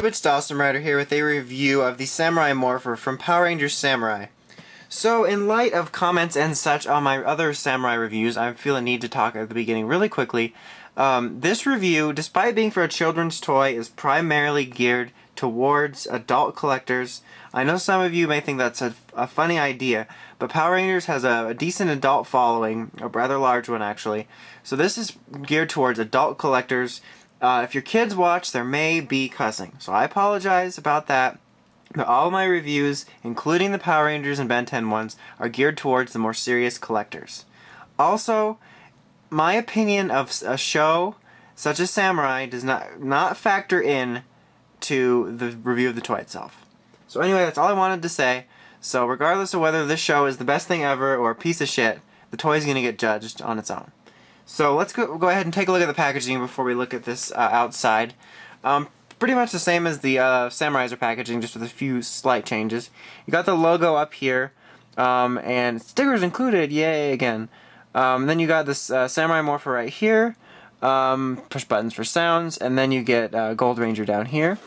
it's Samurai here with a review of the Samurai Morpher from Power Rangers Samurai. So, in light of comments and such on my other Samurai reviews, I feel a need to talk at the beginning really quickly. This review, despite being for a children's toy, is primarily geared towards adult collectors. I know some of you may think that's a funny idea, but Power Rangers has a decent adult following, a rather large one actually. So this is geared towards adult collectors. If your kids watch, there may be cussing, so I apologize about that. But all my reviews, including the Power Rangers and Ben 10 ones, are geared towards the more serious collectors. Also, my opinion of a show such as Samurai does not factor in to the review of the toy itself. So anyway, that's all I wanted to say. So regardless of whether this show is the best thing ever or a piece of shit, the toy is going to get judged on its own. So let's go ahead and take a look at the packaging before we look at this outside. Pretty much the same as the Samuraizer packaging, just with a few slight changes. You got the logo up here, and stickers included, yay again. Then you got this Samurai Morpher right here, push buttons for sounds, and then you get Gold Ranger down here.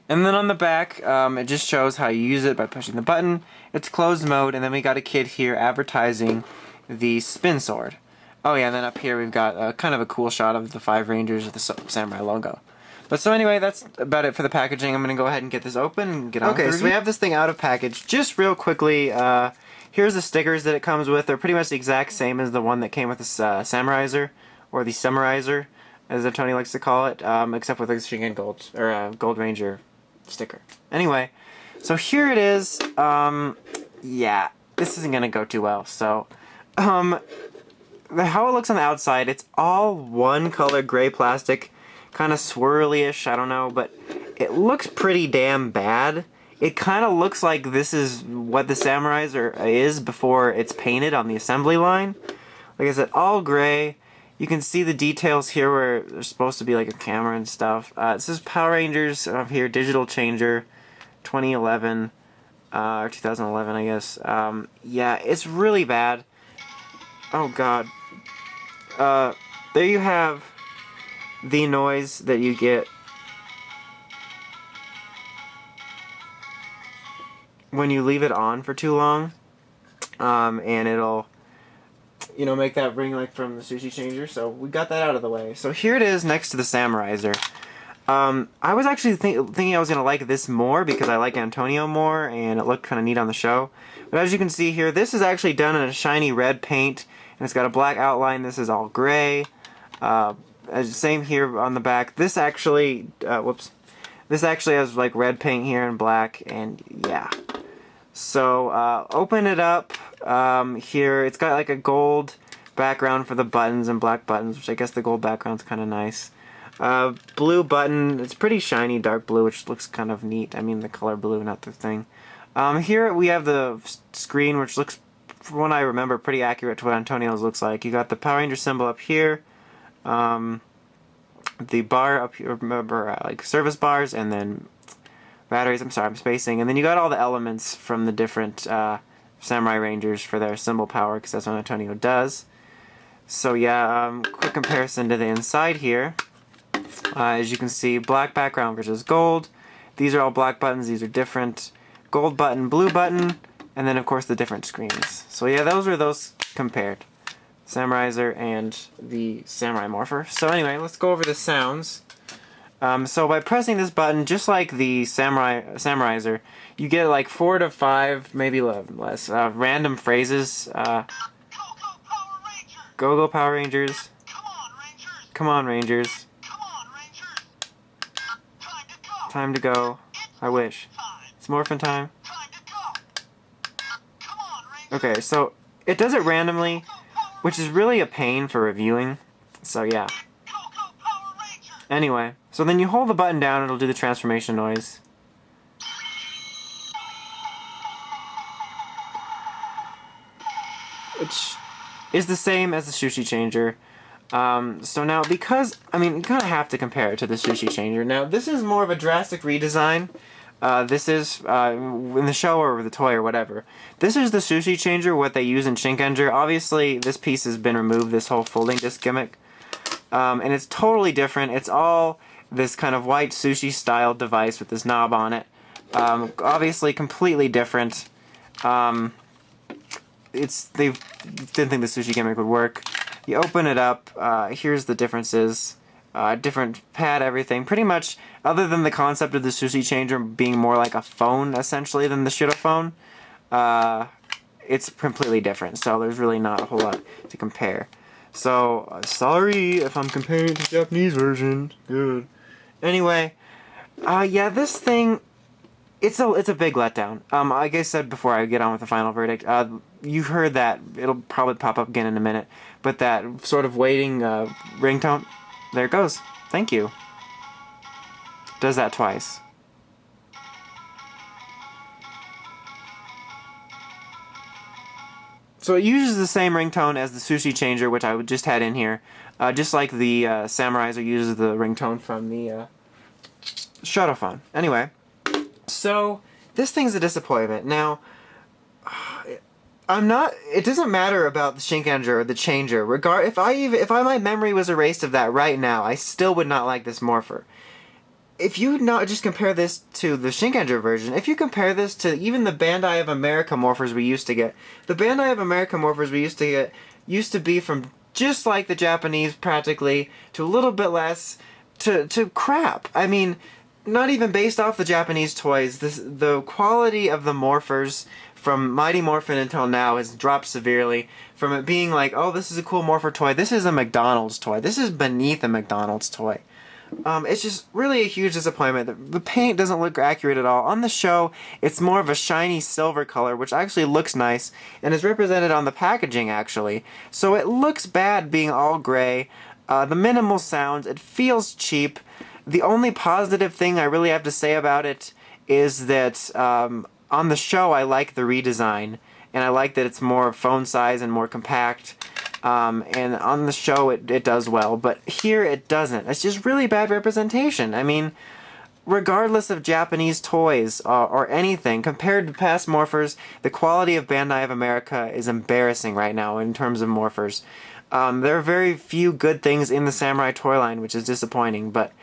And then on the back, it just shows how you use it by pushing the button. It's closed mode, and then we got a kid here advertising the spin sword. Oh yeah, and then up here we've got kind of a cool shot of the 5 Rangers with the Samurai logo. But so anyway, that's about it for the packaging. I'm going to go ahead and get this open and get on with the review. So we have this thing out of package. Just real quickly, here's the stickers that it comes with. They're pretty much the exact same as the one that came with the Samuraizer, or the Samuraizer, as Tony likes to call it, except with a Shinken Gold, or Gold Ranger sticker. Anyway, so here it is. Yeah, this isn't going to go too well. So, how it looks on the outside, it's all one color gray plastic, kind of swirly-ish, I don't know, but it looks pretty damn bad. It kind of looks like this is what the Samuraizer is before it's painted on the assembly line. Like I said, all gray. You can see the details here where there's supposed to be like a camera and stuff. It says Power Rangers up here, Digital Changer, 2011, or 2011 I guess. Yeah, it's really bad. Oh god. There you have the noise that you get when you leave it on for too long, and it'll, you know, make that ring like from the Sushi Changer. So we got that out of the way. So here it is next to the Samuraizer. I was actually thinking I was gonna like this more because I like Antonio more, and it looked kind of neat on the show. But as you can see here, this is actually done in a shiny red paint, and it's got a black outline. This is all gray. Same here on the back. This actually, this actually has like red paint here and black, and yeah. So open it up. Here it's got like a gold background for the buttons and black buttons, which I guess the gold background's kind of nice. Blue button. It's pretty shiny, dark blue, which looks kind of neat. I mean the color blue, not the thing. Here we have the screen, which looks, from what I remember, pretty accurate to what Antonio's looks like. You got the Power Ranger symbol up here. The bar up here, remember, like service bars, and then batteries. I'm sorry, I'm spacing. And then you got all the elements from the different Samurai Rangers for their symbol power, because that's what Antonio does. So yeah, quick comparison to the inside here. As you can see, black background versus gold. These are all black buttons. These are different. Gold button, blue button, and then of course the different screens. So yeah, those are those compared. Samuraizer and the Samurai Morpher. So anyway, let's go over the sounds. So by pressing this button, just like the Samuraizer, you get like 4 to 5, maybe less, random phrases. Go Power Rangers. Come on Rangers. Time to go. I wish. It's morphin' time. Okay, so it does it randomly, which is really a pain for reviewing, so yeah. Anyway, so then you hold the button down, it'll do the transformation noise. Which is the same as the Sushi Changer. So now, because, I mean, you kind of have to compare it to the Sushi Changer. Now, this is more of a drastic redesign. This is, in the show or the toy or whatever. This is the Sushi Changer, what they use in Shinkenger. Obviously, this piece has been removed, this whole folding disc gimmick. And it's totally different. It's all this kind of white sushi-style device with this knob on it. Obviously completely different. They didn't think the sushi gimmick would work. You open it up, here's the differences. Different pad, everything. Pretty much, other than the concept of the Sushi Changer being more like a phone, essentially, than the Shiro-phone, it's completely different. So there's really not a whole lot to compare. So, sorry if I'm comparing it to the Japanese version. Good. Anyway, yeah, this thing, it's a big letdown. Like I said before I get on with the final verdict, you heard that, it'll probably pop up again in a minute, but that sort of waiting ringtone, there it goes. Thank you. Does that twice. So it uses the same ringtone as the Sushi Changer, which I just had in here. Just like the Samuraizer uses the ringtone from the Shiro-phone. Anyway, so this thing's a disappointment. Now, it doesn't matter about the Shinkenger or the Changer. If my memory was erased of that right now, I still would not like this Morpher. If you not just compare this to the Shinkenger version, if you compare this to even the Bandai of America Morphers we used to get, the Bandai of America Morphers we used to get used to be from just like the Japanese practically, to a little bit less, to crap. I mean, not even based off the Japanese toys. The quality of the Morphers from Mighty Morphin until now has dropped severely. From it being like, oh, this is a cool Morpher toy, this is a McDonald's toy. This is beneath a McDonald's toy. It's just really a huge disappointment. The paint doesn't look accurate at all. On the show, it's more of a shiny silver color, which actually looks nice, and is represented on the packaging, actually. So it looks bad being all gray. The minimal sounds, it feels cheap. The only positive thing I really have to say about it is that on the show I like the redesign, and I like that it's more phone size and more compact. And on the show it does well, but here it doesn't. It's just really bad representation. I mean, regardless of Japanese toys or anything, compared to past Morphers, the quality of Bandai of America is embarrassing right now in terms of Morphers. There are very few good things in the Samurai toy line, which is disappointing, but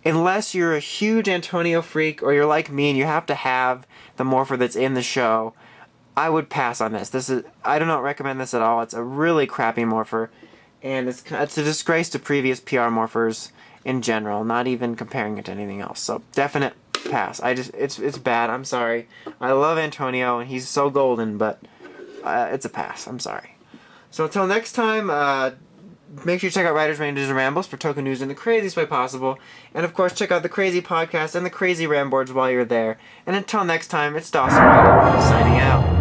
unless you're a huge Antonio freak or you're like me and you have to have the Morpher that's in the show, I would pass on this. I do not recommend this at all. It's a really crappy Morpher, and it's a disgrace to previous PR Morphers in general, not even comparing it to anything else. So, definite pass. It's bad. I'm sorry. I love Antonio, and he's so golden, but it's a pass. I'm sorry. So, until next time, make sure you check out Writers, Rangers, and Rambles for Toku News in the craziest way possible. And, of course, check out the Crazy Podcast and the Crazy Ramboards while you're there. And until next time, it's Dawson Ryder, signing out.